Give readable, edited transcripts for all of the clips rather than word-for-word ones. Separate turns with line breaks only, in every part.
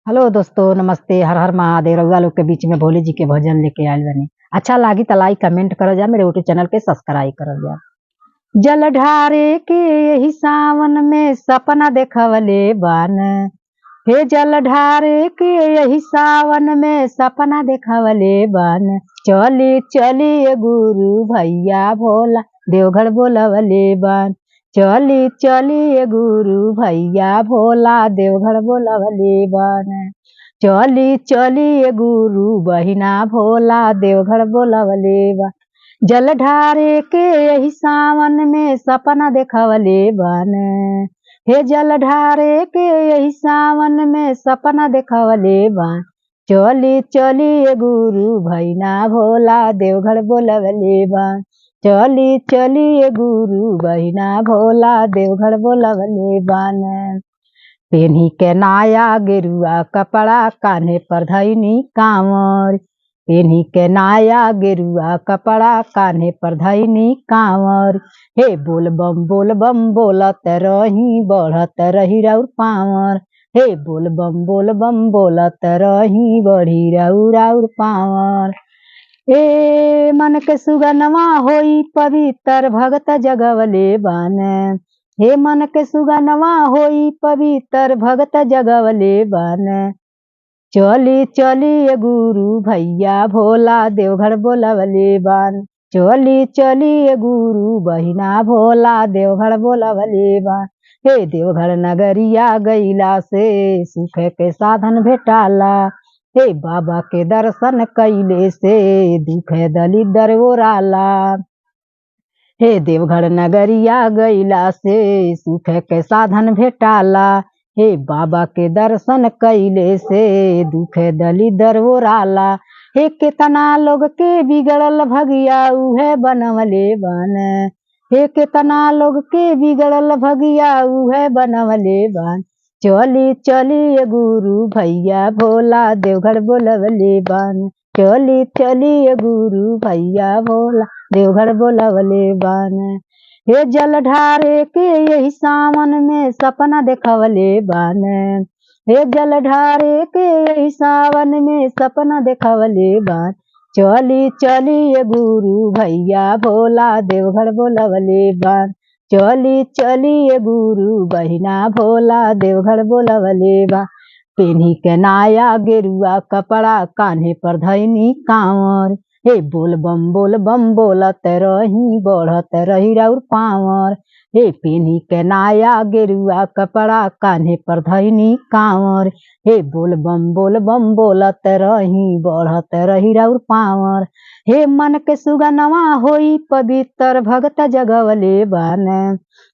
Hello दोस्तों, नमस्ते। हर हर महादेव। रउआ लोग के बीच में भोले जी के भजन लेके आयल बनी। अच्छा लागी तो लाइक कमेंट करल जा, मेरे यूट्यूब चैनल के सब्सक्राइब करल जा। जल ढारे के यही सावन में सपना देखवले बान। हे जल ढारे के यही सावन में सपना देखवले बान। चली चली ये गुरु भैया भोला देवघर बोलवले बान। चली चली ये गुरु भैया भोला देवघर बोलवले बान। चली चली ये गुरु बहिना भोला देवघर बोलवले बा। जल ढारे के यही सावन में सपना देखवले बान। हे जल ढारे के यही सावन में सपना देखवले बान। चली चली ये गुरु भैना भोला देवघर बोलवले बान। चली चली ये गुरु बहिना भोला देवघर बोलवले बान। पेन्ही के नाया गेरुआ कपड़ा कान्हे पर धैनी कांवर। पेन्ही के नाया गेरुआ कपड़ा कान्हे पर धैनी कांवर। हे बोल बम बोलत रही बढ़त रही रउर पावर। हे बोल बम बोलत रही बढ़ी रउर पावर। ए मन के सुगनमा होई पवित्र भगत जगवले बान। हे मन के सुगनमा होई पवित्र भगत जगवले बान। चली चली ये गुरु भैया भोला देवघर बोलवले बान। चली चली ये गुरु बहिना भोला देवघर बोलवले बान। हे देवघर नगरिया गईला से सुख के साधन भेटाला। हे बाबा के दर्शन कैले से दुख दलिदर ओराला। हे देवघर नगरिया गईला से सुख के साधन भेटाला। हे बाबा के दर्शन कैले से दुख दलिदर ओराला। हे केतना लोग के बिगड़ल भगिया उहे बनवले बान। हे केतना लोग के बिगड़ल भगिया उहे बनवले बान। चली चली ये गुरु भैया भोला देवघर बोलवले बान। चली चली ये गुरु भैया भोला देवघर बोलवले बान। हे जल ढारे के यही सावन में सपना देखवले बान। हे जल ढारे के यही सावन में सपना देखवले बान। चली चली ये गुरु भैया भोला देवघर बोलवले बान। चली चली ये गुरु बहिना भोला देवघर बोलवले बा। पेन्ही के नाया गेरुआ कपड़ा कान्हे पर धैनी कांवर। हे बोल बम बोलत रही बढ़त रही रउर पावर। हे पेन्ही के नाया गेरुआ कपड़ा कान्हे पर धैनी कांवर। हे बोल बम बोलत रही बढ़त रही रउर पावर। हे मन के सुगनमा होई पवित्र भगत जगवले बान।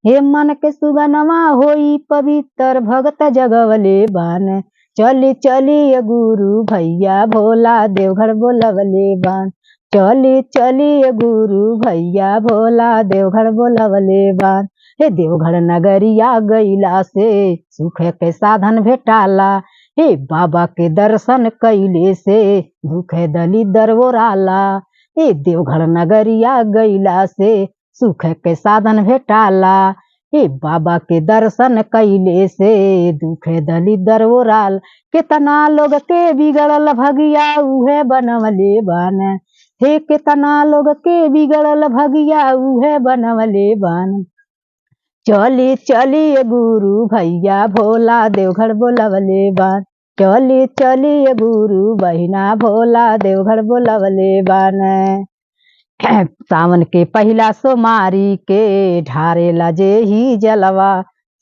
हे मन के सुगनमा होई पवित्र भगत जगवले बान। चली चली ये गुरु भैया भोला देवघर बोलवले बान। चली चली ये गुरु भैया भोला देवघर बोलवले बान। हे देवघर नगरिया गईला से सुख के साधन भेटाला। हे बाबा के दर्शन कैले से दुख दलिदर ओराला। हे देवघर नगरिया गईला से सुख के साधन भेटाला। हे बाबा के दर्शन कैले से दुख दलिदर ओराल। केतना लोग के बिगड़ल भगिया उहे बनवले बान। हे केतना लोग के बिगड़ल भगिया उहे बनवले बान। चली चली ये गुरु भैया भोला देवघर बोलवले बान। चली चली ये गुरु बहिना भोला देवघर बोलवले बान। सावन के पहिला सोमारी के ढारेला जे ही जलवा।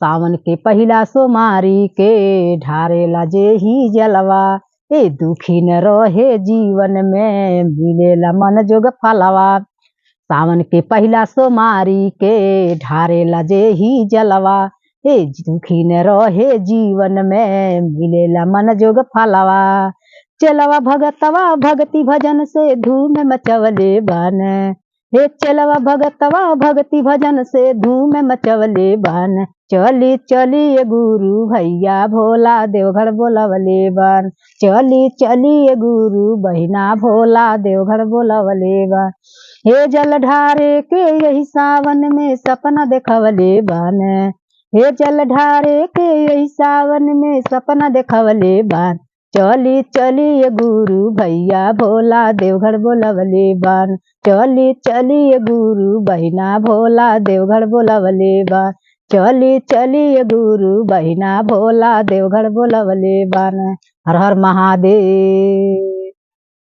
सावन के पहिला सोमारी के ढारेला जे ही जलवा। ए दुखी न रहे जीवन में मिलेला मन जोग फलवा। सावन के पहिला सोमारी के ढारेला जे ही जलवा। ए दुखी न रहे जीवन में मिलेला मन जोग फलवा। चलवा भगतवा भक्ति भजन से धूम मचवले बान। हे चलवा भगतवा भक्ति भजन से धूम मचवले बान। चली चली ये गुरु भैया भोला देवघर बोलवले बान। चली चली ये गुरु बहिना भोला देवघर बोलवले बान। हे जल ढारे के यही सावन में सपना देखवले बान। हे जल ढारे के यही सावन में सपना देखवले बान। चली चली ये गुरु भैया भोला देवघर बोलवले बान। चली चली ये गुरु बहिना भोला देवघर बोलवले बान। चली चली ये गुरु बहिना भोला देवघर बोलवले बान। हर हर महादेव।